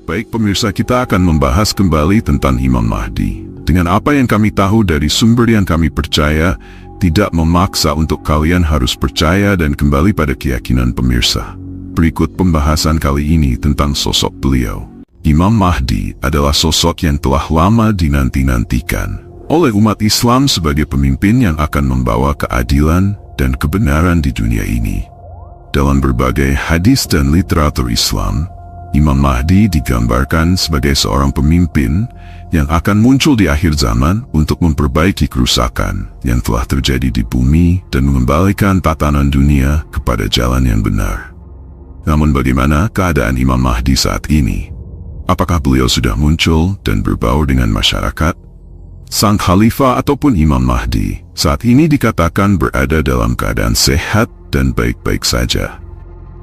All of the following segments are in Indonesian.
Baik pemirsa, kita akan membahas kembali tentang Imam Mahdi. Dengan apa yang kami tahu dari sumber yang kami percaya, tidak memaksa untuk kalian harus percaya dan kembali pada keyakinan pemirsa. Berikut pembahasan kali ini tentang sosok beliau. Imam Mahdi adalah sosok yang telah lama dinanti-nantikan oleh umat Islam sebagai pemimpin yang akan membawa keadilan dan kebenaran di dunia ini. Dalam berbagai hadis dan literatur Islam, Imam Mahdi digambarkan sebagai seorang pemimpin yang akan muncul di akhir zaman untuk memperbaiki kerusakan yang telah terjadi di bumi dan mengembalikan tatanan dunia kepada jalan yang benar. Namun bagaimana keadaan Imam Mahdi saat ini? Apakah beliau sudah muncul dan berbaur dengan masyarakat? Sang Khalifah ataupun Imam Mahdi saat ini dikatakan berada dalam keadaan sehat dan baik-baik saja.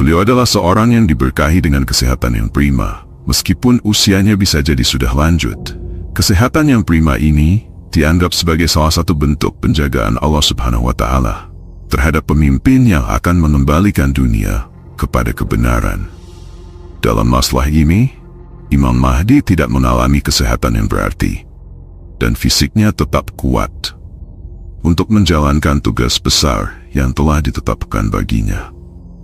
Beliau adalah seorang yang diberkahi dengan kesehatan yang prima, meskipun usianya bisa jadi sudah lanjut. Kesehatan yang prima ini dianggap sebagai salah satu bentuk penjagaan Allah Subhanahu wa Ta'ala terhadap pemimpin yang akan mengembalikan dunia kepada kebenaran. Dalam masalah ini, Imam Mahdi tidak mengalami kesehatan yang berarti, dan fisiknya tetap kuat untuk menjalankan tugas besar yang telah ditetapkan baginya.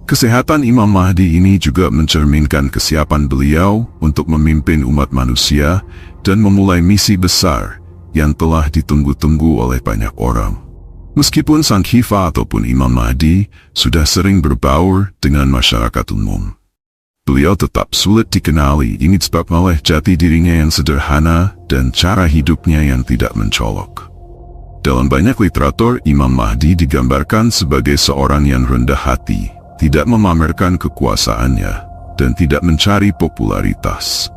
Kesehatan Imam Mahdi ini juga mencerminkan kesiapan beliau untuk memimpin umat manusia dan memulai misi besar yang telah ditunggu-tunggu oleh banyak orang. Meskipun sang Khalifah ataupun Imam Mahdi sudah sering berbaur dengan masyarakat umum, beliau tetap sulit dikenali. Ini disebabkan oleh jati dirinya yang sederhana dan cara hidupnya yang tidak mencolok. Dalam banyak literatur, Imam Mahdi digambarkan sebagai seorang yang rendah hati, tidak memamerkan kekuasaannya, dan tidak mencari popularitas.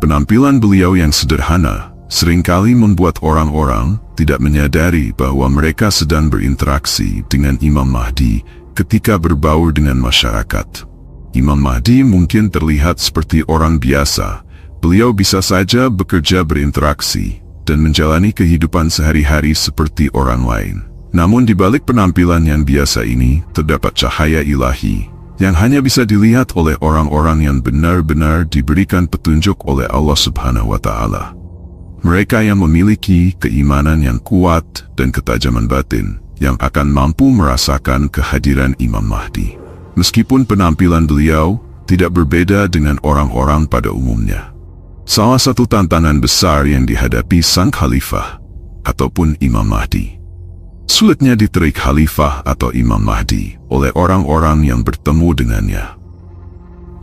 Penampilan beliau yang sederhana seringkali membuat orang-orang tidak menyadari bahwa mereka sedang berinteraksi dengan Imam Mahdi ketika berbaur dengan masyarakat. Imam Mahdi mungkin terlihat seperti orang biasa. Beliau bisa saja bekerja, berinteraksi, dan menjalani kehidupan sehari-hari seperti orang lain. Namun di balik penampilan yang biasa ini terdapat cahaya ilahi yang hanya bisa dilihat oleh orang-orang yang benar-benar diberikan petunjuk oleh Allah Subhanahu wa Ta'ala. Mereka yang memiliki keimanan yang kuat dan ketajaman batin yang akan mampu merasakan kehadiran Imam Mahdi. Meskipun penampilan beliau tidak berbeda dengan orang-orang pada umumnya. Salah satu tantangan besar yang dihadapi sang Khalifah ataupun Imam Mahdi, sulitnya diterik Khalifah atau Imam Mahdi oleh orang-orang yang bertemu dengannya.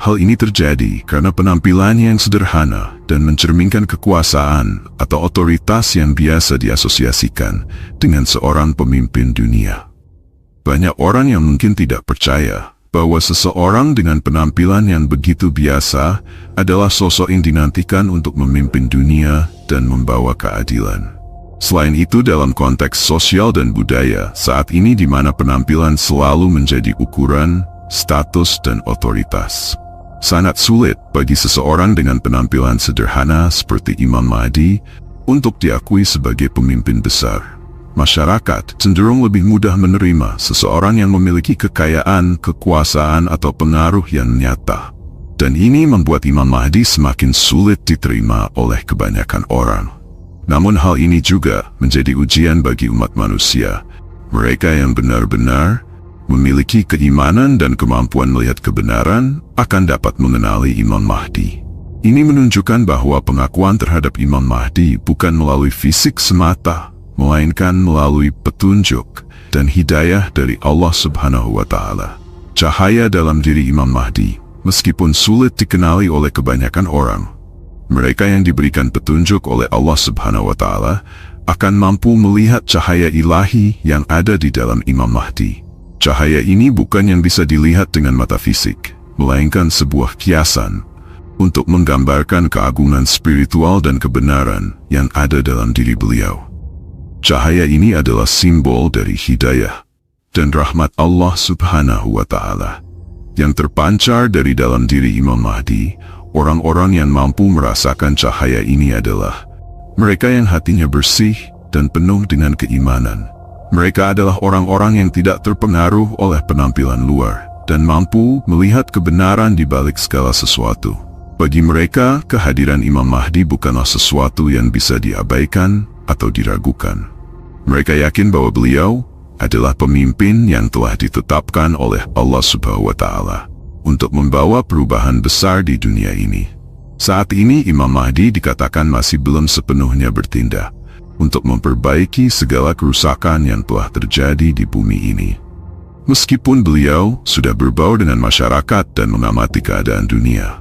Hal ini terjadi karena penampilannya yang sederhana dan mencerminkan kekuasaan atau otoritas yang biasa diasosiasikan dengan seorang pemimpin dunia. Banyak orang yang mungkin tidak percaya bahwa seseorang dengan penampilan yang begitu biasa adalah sosok yang dinantikan untuk memimpin dunia dan membawa keadilan. Selain itu, dalam konteks sosial dan budaya saat ini di mana penampilan selalu menjadi ukuran, status, dan otoritas, sangat sulit bagi seseorang dengan penampilan sederhana seperti Imam Mahdi untuk diakui sebagai pemimpin besar. Masyarakat cenderung lebih mudah menerima seseorang yang memiliki kekayaan, kekuasaan, atau pengaruh yang nyata. Dan ini membuat Imam Mahdi semakin sulit diterima oleh kebanyakan orang. Namun hal ini juga menjadi ujian bagi umat manusia. Mereka yang benar-benar memiliki keimanan dan kemampuan melihat kebenaran akan dapat mengenali Imam Mahdi. Ini menunjukkan bahwa pengakuan terhadap Imam Mahdi bukan melalui fisik semata, melainkan melalui petunjuk dan hidayah dari Allah Subhanahu wa Ta'ala. Cahaya dalam diri Imam Mahdi, meskipun sulit dikenali oleh kebanyakan orang, mereka yang diberikan petunjuk oleh Allah Subhanahu wa Ta'ala akan mampu melihat cahaya ilahi yang ada di dalam Imam Mahdi. Cahaya ini bukan yang bisa dilihat dengan mata fisik, melainkan sebuah kiasan untuk menggambarkan keagungan spiritual dan kebenaran yang ada dalam diri beliau. Cahaya ini adalah simbol dari hidayah dan rahmat Allah Subhanahu wa Ta'ala yang terpancar dari dalam diri Imam Mahdi. Orang-orang yang mampu merasakan cahaya ini adalah mereka yang hatinya bersih dan penuh dengan keimanan. Mereka adalah orang-orang yang tidak terpengaruh oleh penampilan luar dan mampu melihat kebenaran di balik segala sesuatu. Bagi mereka, kehadiran Imam Mahdi bukanlah sesuatu yang bisa diabaikan atau diragukan. Mereka yakin bahwa beliau adalah pemimpin yang telah ditetapkan oleh Allah Subhanahu wa Ta'ala untuk membawa perubahan besar di dunia ini. Saat ini Imam Mahdi dikatakan masih belum sepenuhnya bertindak untuk memperbaiki segala kerusakan yang telah terjadi di bumi ini. Meskipun beliau sudah berbaur dengan masyarakat dan mengamati keadaan dunia,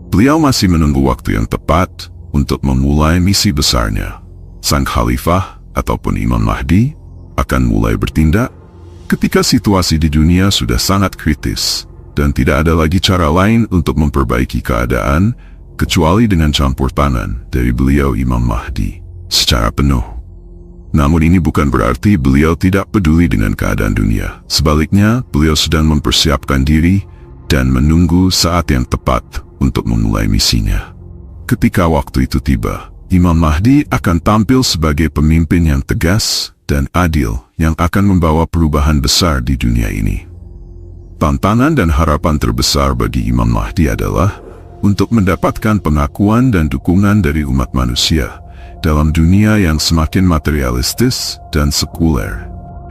beliau masih menunggu waktu yang tepat untuk memulai misi besarnya. Sang Khalifah ataupun Imam Mahdi akan mulai bertindak ketika situasi di dunia sudah sangat kritis dan tidak ada lagi cara lain untuk memperbaiki keadaan kecuali dengan campur tangan dari beliau Imam Mahdi secara penuh. Namun ini bukan berarti beliau tidak peduli dengan keadaan dunia. Sebaliknya, beliau sedang mempersiapkan diri dan menunggu saat yang tepat untuk memulai misinya. Ketika waktu itu tiba, Imam Mahdi akan tampil sebagai pemimpin yang tegas dan adil yang akan membawa perubahan besar di dunia ini. Tantangan dan harapan terbesar bagi Imam Mahdi adalah untuk mendapatkan pengakuan dan dukungan dari umat manusia dalam dunia yang semakin materialistis dan sekuler,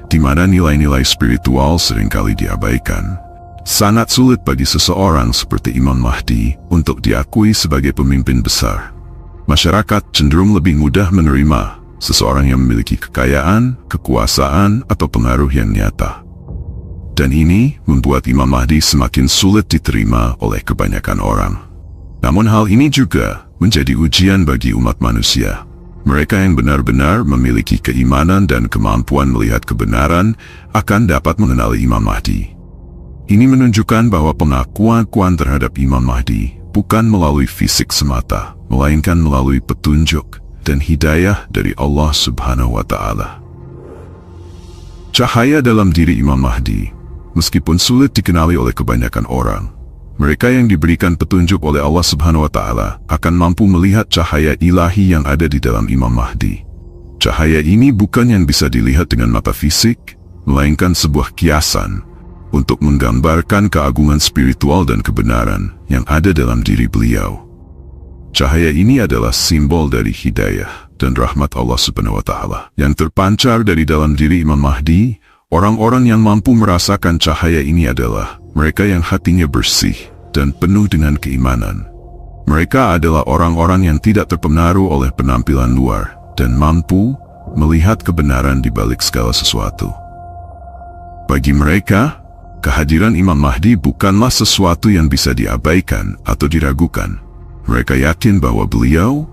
di mana nilai-nilai spiritual seringkali diabaikan. Sangat sulit bagi seseorang seperti Imam Mahdi untuk diakui sebagai pemimpin besar. Masyarakat cenderung lebih mudah menerima seseorang yang memiliki kekayaan, kekuasaan, atau pengaruh yang nyata. Dan ini membuat Imam Mahdi semakin sulit diterima oleh kebanyakan orang. Namun hal ini juga menjadi ujian bagi umat manusia. Mereka yang benar-benar memiliki keimanan dan kemampuan melihat kebenaran akan dapat mengenali Imam Mahdi. Ini menunjukkan bahwa pengakuan terhadap Imam Mahdi bukan melalui fisik semata, melainkan melalui petunjuk dan hidayah dari Allah Subhanahu wa Ta'ala. Cahaya dalam diri Imam Mahdi, meskipun sulit dikenali oleh kebanyakan orang, mereka yang diberikan petunjuk oleh Allah Subhanahu wa Ta'ala akan mampu melihat cahaya ilahi yang ada di dalam Imam Mahdi. Cahaya ini bukan yang bisa dilihat dengan mata fisik, melainkan sebuah kiasan untuk menggambarkan keagungan spiritual dan kebenaran yang ada dalam diri beliau. Cahaya ini adalah simbol dari hidayah dan rahmat Allah Subhanahu wa Ta'ala yang terpancar dari dalam diri Imam Mahdi. Orang-orang yang mampu merasakan cahaya ini adalah mereka yang hatinya bersih dan penuh dengan keimanan. Mereka adalah orang-orang yang tidak terpengaruh oleh penampilan luar dan mampu melihat kebenaran di balik segala sesuatu. Bagi mereka, kehadiran Imam Mahdi bukanlah sesuatu yang bisa diabaikan atau diragukan. Mereka yakin bahwa beliau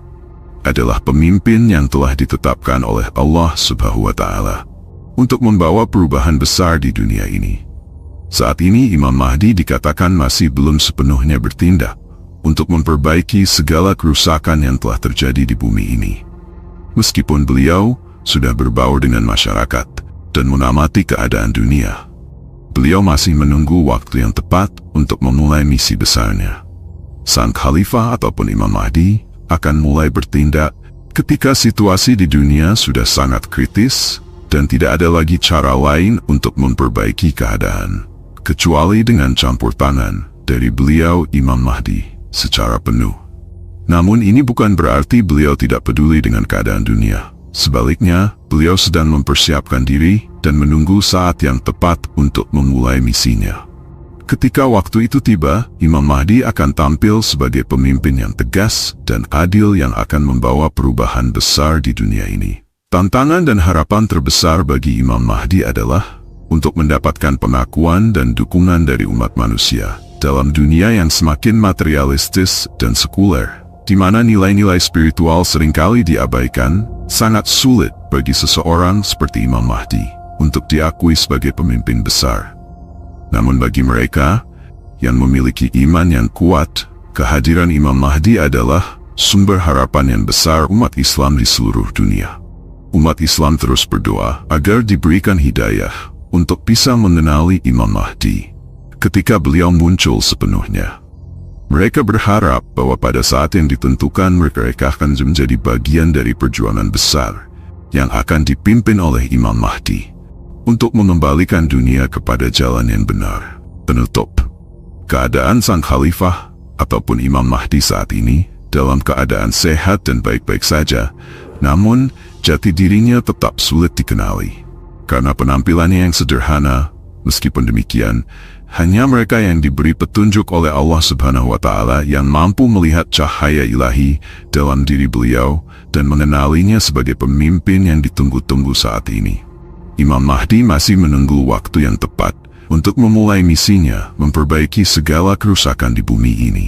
adalah pemimpin yang telah ditetapkan oleh Allah Subhanahu wa Ta'ala untuk membawa perubahan besar di dunia ini. Saat ini Imam Mahdi dikatakan masih belum sepenuhnya bertindak untuk memperbaiki segala kerusakan yang telah terjadi di bumi ini. Meskipun beliau sudah berbaur dengan masyarakat dan mengamati keadaan dunia, beliau masih menunggu waktu yang tepat untuk memulai misi besarnya. Sang Khalifah ataupun Imam Mahdi akan mulai bertindak ketika situasi di dunia sudah sangat kritis dan tidak ada lagi cara lain untuk memperbaiki keadaan, kecuali dengan campur tangan dari beliau Imam Mahdi secara penuh. Namun ini bukan berarti beliau tidak peduli dengan keadaan dunia. Sebaliknya, beliau sedang mempersiapkan diri dan menunggu saat yang tepat untuk memulai misinya. Ketika waktu itu tiba, Imam Mahdi akan tampil sebagai pemimpin yang tegas dan adil yang akan membawa perubahan besar di dunia ini. Tantangan dan harapan terbesar bagi Imam Mahdi adalah untuk mendapatkan pengakuan dan dukungan dari umat manusia dalam dunia yang semakin materialistis dan sekuler, di mana nilai-nilai spiritual seringkali diabaikan. Sangat sulit bagi seseorang seperti Imam Mahdi untuk diakui sebagai pemimpin besar. Namun bagi mereka yang memiliki iman yang kuat, kehadiran Imam Mahdi adalah sumber harapan yang besar umat Islam di seluruh dunia. Umat Islam terus berdoa agar diberikan hidayah untuk bisa mengenali Imam Mahdi ketika beliau muncul sepenuhnya. Mereka berharap bahwa pada saat yang ditentukan mereka akan menjadi bagian dari perjuangan besar yang akan dipimpin oleh Imam Mahdi untuk mengembalikan dunia kepada jalan yang benar. Penutup. Keadaan sang Khalifah ataupun Imam Mahdi saat ini dalam keadaan sehat dan baik-baik saja, namun jati dirinya tetap sulit dikenali. Karena penampilannya yang sederhana, meskipun demikian, hanya mereka yang diberi petunjuk oleh Allah Subhanahu wa Ta'ala yang mampu melihat cahaya ilahi dalam diri beliau dan mengenalinya sebagai pemimpin yang ditunggu-tunggu saat ini. Imam Mahdi masih menunggu waktu yang tepat untuk memulai misinya memperbaiki segala kerusakan di bumi ini.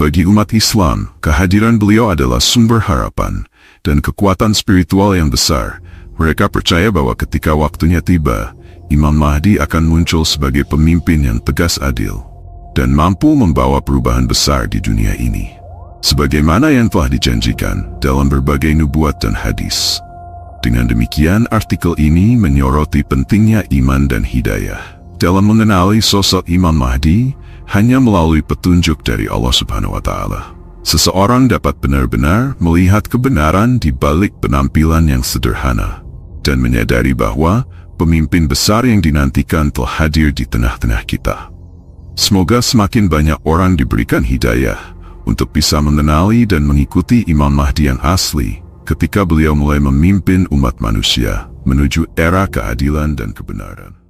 Bagi umat Islam, kehadiran beliau adalah sumber harapan dan kekuatan spiritual yang besar. Mereka percaya bahwa ketika waktunya tiba, Imam Mahdi akan muncul sebagai pemimpin yang tegas adil dan mampu membawa perubahan besar di dunia ini, sebagaimana yang telah dijanjikan dalam berbagai nubuat dan hadis. Dengan demikian, artikel ini menyoroti pentingnya iman dan hidayah dalam mengenali sosok Imam Mahdi hanya melalui petunjuk dari Allah Subhanahu wa Ta'ala. Seseorang dapat benar-benar melihat kebenaran di balik penampilan yang sederhana dan menyadari bahwa pemimpin besar yang dinantikan telah hadir di tengah-tengah kita. Semoga semakin banyak orang diberikan hidayah untuk bisa mengenali dan mengikuti Imam Mahdi yang asli ketika beliau mulai memimpin umat manusia menuju era keadilan dan kebenaran.